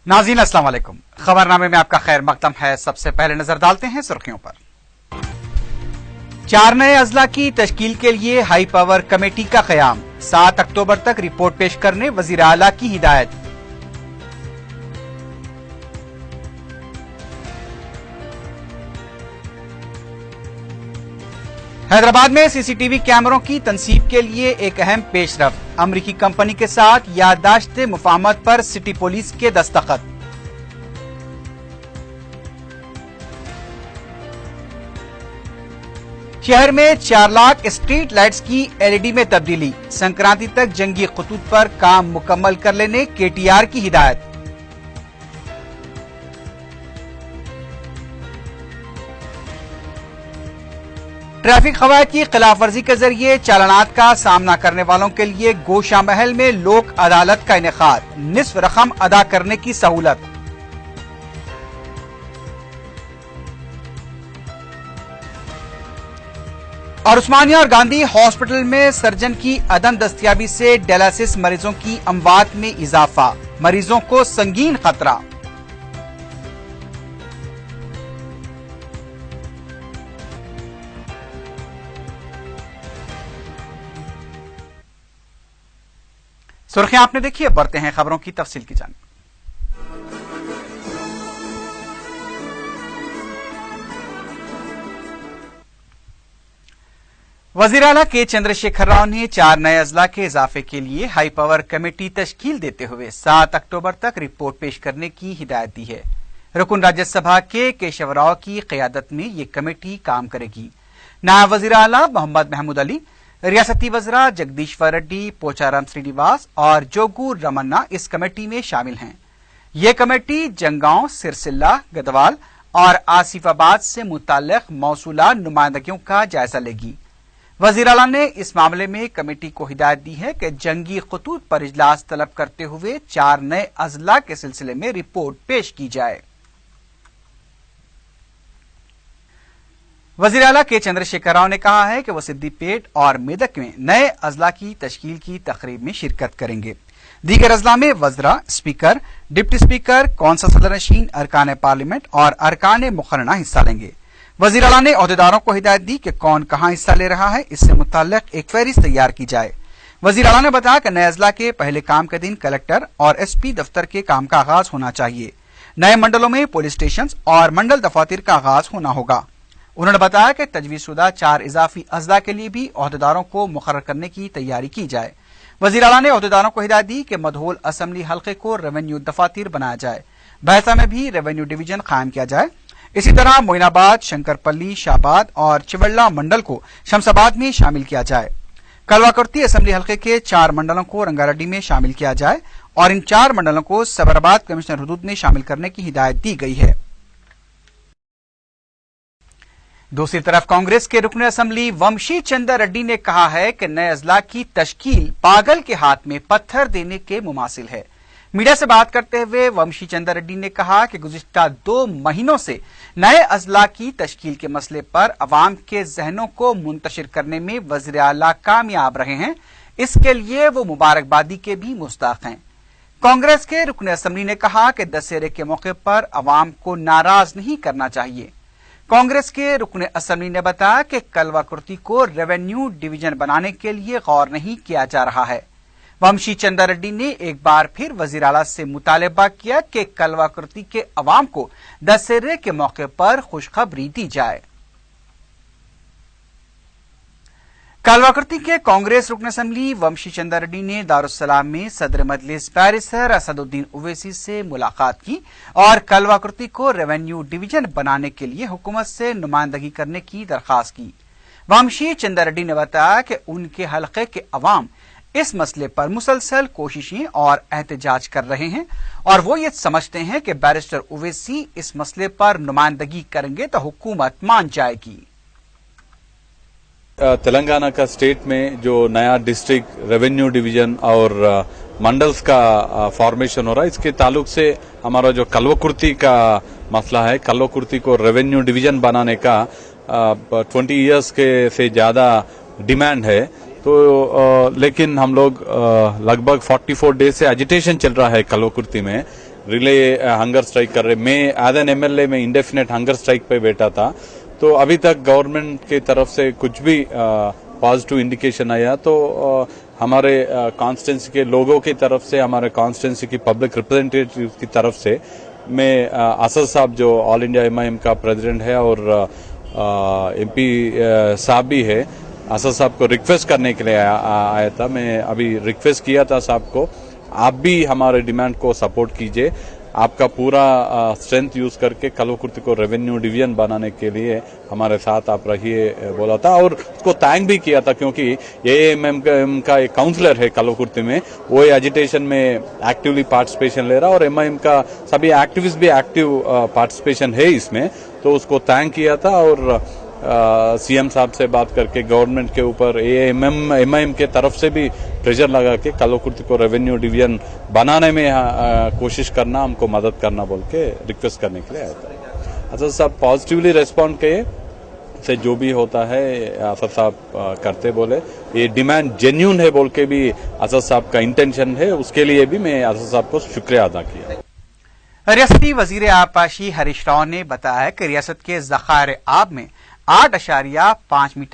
नाज़रीन अस्सलाम वालेकुम। खबरनामे में आपका खैर मकदम है। सबसे पहले नजर डालते हैं सुर्खियों पर। 4 नए अजला की तश्कील के लिए हाई पावर कमेटी का क़याम, 7 अक्टूबर तक रिपोर्ट पेश करने वज़ीर आला की हिदायत। हैदराबाद में सीसीटीवी कैमरों की तनसीब के लिए एक अहम पेशरफ्त, अमरीकी कंपनी के साथ याददाश्त मुफाहमत पर सिटी पुलिस के दस्तखत। शहर में 4 लाख स्ट्रीट लाइट्स की एलईडी में तब्दीली, संक्रांति तक जंगी खतूत पर काम मुकम्मल कर लेने केटीआर की हिदायत। ट्रैफिक कवायद की खिलाफ वर्जी के जरिए चालानात का सामना करने वालों के लिए गोशा महल में लोक अदालत का इनेकाद, निस्फ रकम अदा करने की सहूलत। और उस्मानिया और गांधी हॉस्पिटल में सर्जन की अदम दस्तयाबी से डायलिसिस मरीजों की अमवात में इजाफा, मरीजों को संगीन खतरा। सुर्खियां आपने देखी है, बढ़ते हैं खबरों की तफसील की जानिब। वजीर आला के चंद्रशेखर राव ने 4 नए अजला के इजाफे के लिए हाई पावर कमेटी तश्कील देते हुए 7 अक्टूबर तक रिपोर्ट पेश करने की हिदायत दी है। रुकन राज्यसभा के केशव राव की क़यादत में ये कमेटी काम करेगी। नायब वजीर आला मोहम्मद महमूद अली, रियासती वज़रा जगदीश्वर रेड्डी, पोचाराम श्रीनिवास और जोगू रमन्ना इस कमेटी में शामिल हैं। ये कमेटी जंगांव, सिरसिल्ला, गदवाल और आसिफाबाद से मुताल्लिक़ मौसूला नुमाइंदगियों का जायजा लेगी। वज़ीर आला ने इस मामले में कमेटी को हिदायत दी है कि जंगी खतूत पर इजलास तलब करते हुए 4 नए अजला के सिलसिले में रिपोर्ट पेश की जाए। वज़ीर आला के चंद्रशेखर राव ने कहा है कि वो सिद्दीपेट और मेदक में नए अजला की तश्कील की तकरीब में शिरकत करेंगे। दीगर अजला में वज़रा, स्पीकर, डिप्टी स्पीकर, कौंसल सदर नशीन, अरकान पार्लियामेंट और अरकान मुकर्रना हिस्सा लेंगे। वज़ीर आला ने ओहदेदारों को हिदायत दी कि कौन कहां हिस्सा ले रहा है, इससे मुताल्लिक़ एक फहरिस्त तैयार की जाए। वज़ीर आला ने बताया कि नए अजला के पहले काम के दिन कलेक्टर और एसपी दफ्तर के काम का आगाज होना चाहिए। नए मंडलों में पुलिस स्टेशन और मंडल दफातर का आगाज होना होगा। उन्होंने बताया कि तजवीज़शुदा 4 इजाफी अजला के लिए भी ओहदेदारों को मुकर्रर करने की तैयारी की जाए। वज़ीर आला ने ओहदेदारों को हिदायत दी कि मधोल असम्बली हल्के को रेवेन्यू दफातर बनाया जाए। बहसा में भी रेवेन्यू डिवीजन कायम किया जाए। इसी तरह मोइनाबाद, शंकरपल्ली, शाहबाद और चिवल्ला मंडल को शमसाबाद में शामिल किया जाए। कलवाकुर्ती असम्बली हल्के के 4 मंडलों को रंगारेड्डी में शामिल किया जाए और इन 4 मंडलों को सबराबाद कमिश्नर हुदूद में शामिल करने की हिदायत दी गई है। दूसरी तरफ कांग्रेस के रुकन असम्बली वंशी चंद्र रेड्डी ने कहा है कि नए अजला की तश्कील पागल के हाथ में पत्थर देने के मुमासिल है। मीडिया से बात करते हुए वंशी चंद्र रेड्डी ने कहा कि गुज़िश्ता 2 महीनों से नए अजला की तश्कील के मसले पर अवाम के जहनों को मुंतशिर करने में वज़ीर आला कामयाब रहे हैं। इसके लिए वो मुबारकबादी के भी मुस्ताक हैं। कांग्रेस के रुकन असम्बली ने कहा कि दशहरे के मौके पर अवाम को नाराज नहीं करना चाहिए। कांग्रेस के रुकन असम्बली ने बताया कि कलवाकुर्ती को रेवेन्यू डिवीजन बनाने के लिए गौर नहीं किया जा रहा है। वंशी चंद्र रेड्डी ने एक बार फिर वज़ीर आला से मुतालबा किया कि कलवाकुर्ती के अवाम को दशहरे के मौके पर खुशखबरी दी जाए। कलवाकुर्ती के कांग्रेस रुकन असम्बली वंशी चंद्र रेड्डी ने दारुस्सलाम में सदर मजलिस बैरिस्टर असदुद्दीन ओवैसी से मुलाकात की और कलवाकुर्ती को रेवेन्यू डिवीजन बनाने के लिए हुकूमत से नुमाइंदगी करने की दरख्वास्त की। वंशी चंद्र रेड्डी ने बताया कि उनके हलके के अवाम इस मसले पर मुसलसल कोशिशें और एहतजाज कर रहे हैं और वो ये समझते हैं कि बैरिस्टर ओवैसी इस मसले पर नुमाइंदगी करेंगे तो हुकूमत मान जाएगी। तेलंगाना का स्टेट में जो नया डिस्ट्रिक्ट रेवेन्यू डिवीजन और मंडल्स का फॉर्मेशन हो रहा है, इसके ताल्लुक से हमारा जो कलवाकुर्ती का मसला है, कलवाकुर्ती को रेवेन्यू डिवीजन बनाने का 20 इयर्स के से ज्यादा डिमांड है। तो लेकिन हम लोग लगभग 44 डेज से एजिटेशन चल रहा है कलवाकुर्ती में, रिले हंगर स्ट्राइक कर रहे। मैं एज एन एमएलए में इंडेफिनेट हंगर स्ट्राइक पे बैठा था, तो अभी तक गवर्नमेंट की तरफ से कुछ भी पॉजिटिव इंडिकेशन आया तो हमारे कॉन्स्टिट्यूंसी के लोगों की तरफ से, हमारे कॉन्स्टिट्यूंसी की पब्लिक रिप्रेजेंटेटिव की तरफ से मैं असद साहब जो ऑल इंडिया एमआईएम का प्रेसिडेंट है और एमपी साहब भी है, असद साहब को रिक्वेस्ट करने के लिए आया था। मैं अभी रिक्वेस्ट किया था साहब को, आप भी हमारे डिमांड को सपोर्ट कीजिए, आपका पूरा स्ट्रेंथ यूज करके कल्वकुर्ती को रेवेन्यू डिवीजन बनाने के लिए हमारे साथ आप रहिए बोला था। और उसको थैंक भी किया था क्योंकि एएमएम का एक काउंसलर है कल्वकुर्ती में, वो एजिटेशन में एक्टिवली पार्टिसिपेशन ले रहा और एमआईएम का सभी एक्टिविस्ट भी एक्टिव पार्टिसिपेशन है इसमें, तो उसको थैंक किया था। और सीएम साहब से बात करके गवर्नमेंट के ऊपर एमआईएम के तरफ से भी प्रेशर लगा के कल्वकुर्ती को रेवेन्यू डिवीजन बनाने में कोशिश करना, हमको मदद करना बोल के रिक्वेस्ट करने के लिए आया था। असद साहब पॉजिटिवली रेस्पॉन्ड किए, से जो भी होता है असद साहब करते बोले, ये डिमांड जेन्यून है बोल के भी असद साहब का इंटेंशन है, उसके लिए भी मैं असद साहब को शुक्रिया अदा किया। रियासती वजीर आबपाशी हरीश राव ने बताया कि रियासत के ज़खायर आब में 8.5 मीटर